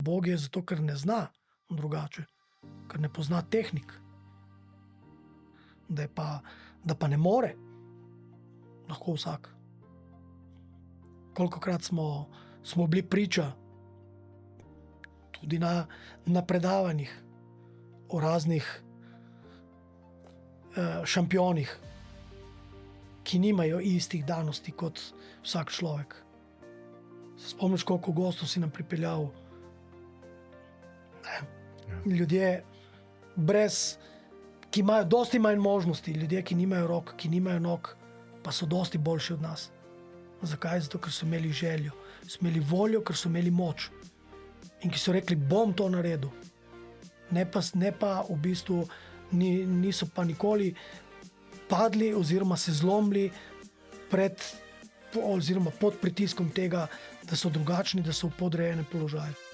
ubog je zato, ker ne zna drugače, ker ne pozna tehnik. Da pa ne more, lahko vsak. Kolikokrat smo bili priča tudi na predavanjih o raznih šampionih, ki nimajo istih danosti kot vsak človek. Se spomniš, koliko gostov si nam pripeljal? Ljudje ki imajo dosti manj možnosti, ljudje, ki nimajo rok, ki nimajo nog, pa so dosti boljši od nas. Zakaj? Zato, ker so imeli željo, so imeli voljo, ker so imeli moč. In ki so rekli, bom to naredil. Ne pa v bistvu niso pa nikoli padli oziroma se zlomili oziroma pod pritiskom tega, da so drugačni, da so v podrejenem položaju.